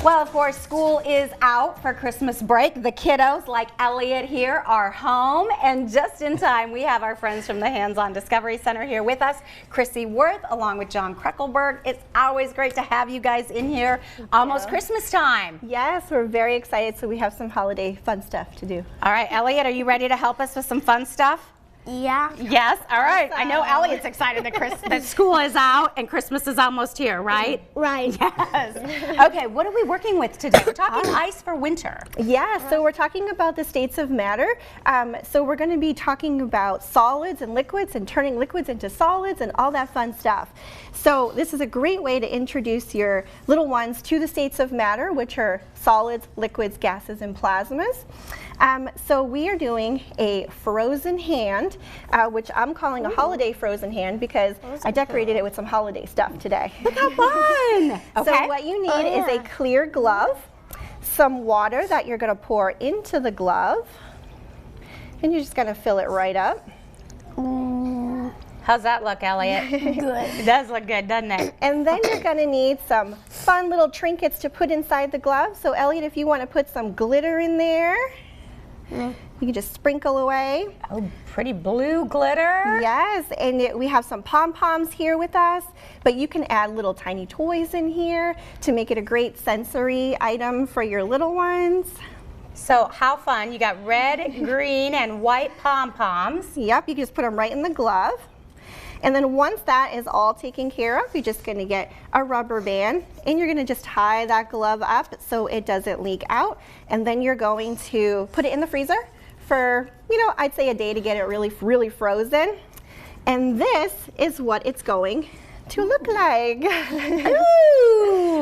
Well, of course, school is out for Christmas break. The kiddos, like Elliot here, are home. And just in time, we have our friends from the Hands-On Discovery Center here with us, Krissy Worth, along with John Krekelberg. It's always great to have you guys in here. Almost Christmas time. Yes, we're very excited, so we have some holiday fun stuff to do. All right, Elliot, are you ready to help us with some fun stuff? Yeah. Yes, all right. I know Elliot's excited that school is out and Christmas is almost here, right? Right. Yes. Okay, what are we working with today? We're talking ice for winter. Yeah, so we're talking about the states of matter. So we're going to be talking about solids and liquids and turning liquids into solids and all that fun stuff. So this is a great way to introduce your little ones to the states of matter, which are solids, liquids, gases, and plasmas. So we are doing a frozen hand, which I'm calling a holiday frozen hand because I decorated it with some holiday stuff today. Look how fun! So what you need is a clear glove, some water that you're going to pour into the glove, and you're just going to fill it right up. How's that look, Elliot? Good. It does look good, doesn't it? And then you're going to need some fun little trinkets to put inside the glove. So Elliot, if you want to put some glitter in there, you can just sprinkle away. Oh, pretty blue glitter. Yes, and we have some pom-poms here with us, but you can add little tiny toys in here to make it a great sensory item for your little ones. So how fun. You got red, green, and white pom-poms. Yep, you can just put them right in the glove. And then once that is all taken care of, you're just going to get a rubber band and you're going to just tie that glove up so it doesn't leak out. And then you're going to put it in the freezer for, I'd say a day to get it really frozen. And this is what it's going to look like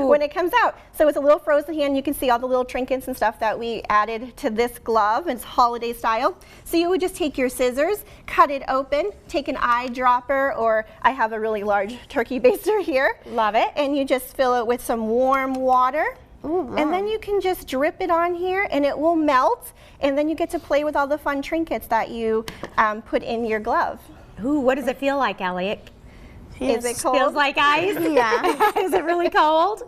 when it comes out. So it's a little frozen hand. You can see all the little trinkets and stuff that we added to this glove. It's holiday style. So you would just take your scissors, cut it open, take an eyedropper, or I have a really large turkey baster here. Love it. And you just fill it with some warm water. Ooh, wow. And then you can just drip it on here and it will melt. And then you get to play with all the fun trinkets that you put in your glove. Ooh, what does it feel like, Elliot? Is it cold? Feels like ice? Yeah. Is it really cold?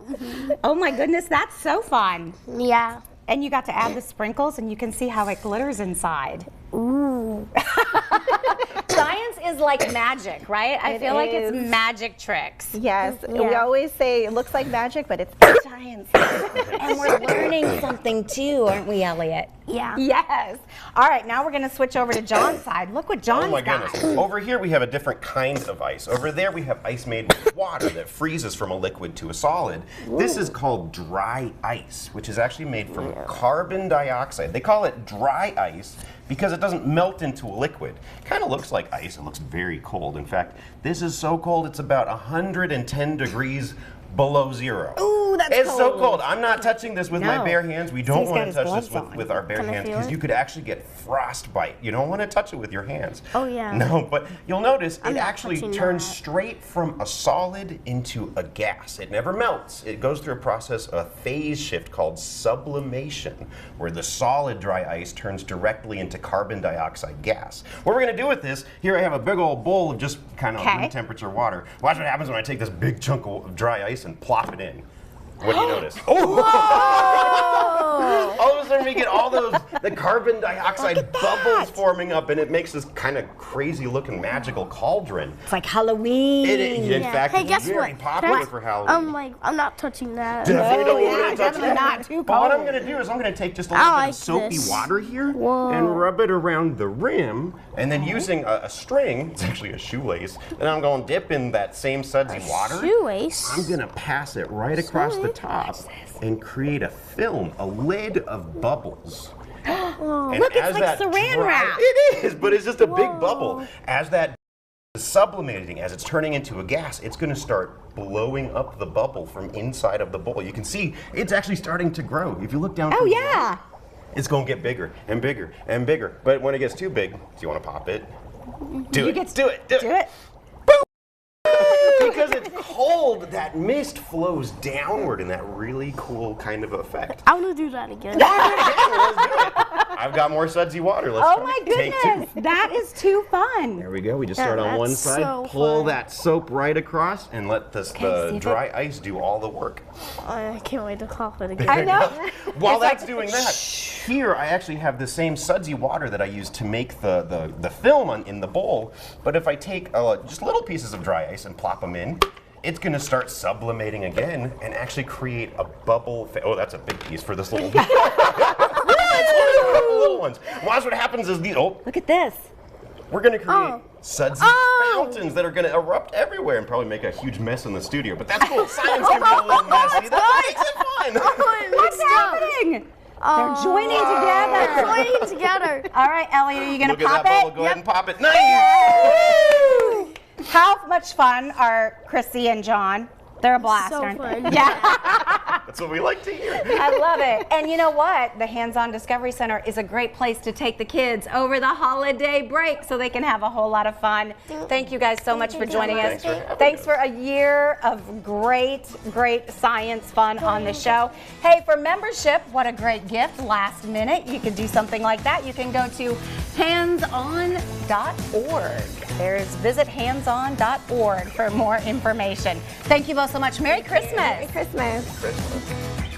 Oh my goodness, that's so fun. Yeah. And you got to add the sprinkles and you can see how it glitters inside. Ooh. Science is like magic, right? I feel like it's magic tricks. Yes, Yeah. we always say it looks like magic, but it's science. And we're learning something too, aren't we, Elliot? Yeah. Yes. All right, now we're going to switch over to John's side. Look what John's Oh my got. goodness. Over here we have a different kind of ice. Over there we have ice made with water that freezes from a liquid to a solid. This is called dry ice, which is actually made from carbon dioxide. They call it dry ice because it doesn't melt into a liquid. Kind of looks like ice. It looks very cold. In fact, this is so cold it's about 110 degrees below zero. Ooh, that's It's so cold. cold. I'm not touching this with my No. bare hands. We So don't he's got want to his touch gloves this on. with our bare Can I hands feel because it? you could actually get frostbite. You don't want to touch it with your hands. Oh, yeah. No, but you'll notice I'm it not actually touching turns that. straight from a solid into a gas. It never melts. It goes through a process, a phase shift called sublimation, where the solid dry ice turns directly into carbon dioxide gas. What we're going to do with this, here I have a big old bowl of just kind of room temperature water. Watch what happens when I take this big chunk of dry ice and plop it in. What do you notice? Oh! All of a sudden we get all the carbon dioxide bubbles forming up and it makes this kind of crazy looking magical cauldron. It's like Halloween. It is, in fact, Hey, it's guess very what? popular for Halloween. I'm not touching that. Definitely don't yeah, want to touch definitely that. not too But what I'm cold. going to do is I'm going to take just a I little bit like of soapy this. water here Whoa. and rub it around the rim, and then using a string, it's actually a shoelace, and I'm going to dip in that same sudsy water. Shoelace. I'm going to pass it right across the top and create a film, a lid of bubbles. And Look, it's as like that saran wrap. It is, but it's just a big bubble. As that is sublimating, as it's turning into a gas, it's going to start blowing up the bubble from inside of the bowl. You can see it's actually starting to grow. If you look down. Oh, from yeah. it's going to get bigger and bigger and bigger. But when it gets too big, do you want to pop it? Do it. Do it. Boom! because it's cold, that mist flows downward in that really cool kind of effect. I want to do that again. Let's do it. I've got more sudsy water. Let's Oh try. my Take goodness, two. that is too fun. There we go. We just start on that's one side, so pull fun. that soap right across, and let see the if dry ice do all the work. I can't wait to cough it again. I know. While that's doing that, here I actually have the same sudsy water that I use to make the film in the bowl. But if I take just little pieces of dry ice and plop them in, it's going to start sublimating again and actually create a bubble. Oh, that's a big piece for this little. It's one of the little ones. Watch what happens is these. Oh, Look at this. we're going to create sudsy fountains that are going to erupt everywhere and probably make a huge mess in the studio. But that's cool. Science can be a little messy. That's what makes it fun. What's happening? They're joining together. Joining together. All right, Elliot, are you going to Look at pop that bubble. it? Go ahead and pop it. Nice. How much fun are Krissy and John? They're a blast, So aren't fun. they? Yeah. That's what we like to hear. I love it. And you know what? The Hands-On Discovery Center is a great place to take the kids over the holiday break so they can have a whole lot of fun. Thank you guys so much for joining us. Thanks for a year of great science fun on the show. Hey, for membership, what a great gift. Last minute, you could do something like that. You can go to handson.org. There's visithandson.org for more information. Thank you both so much. Merry Christmas. Merry Christmas. Christmas.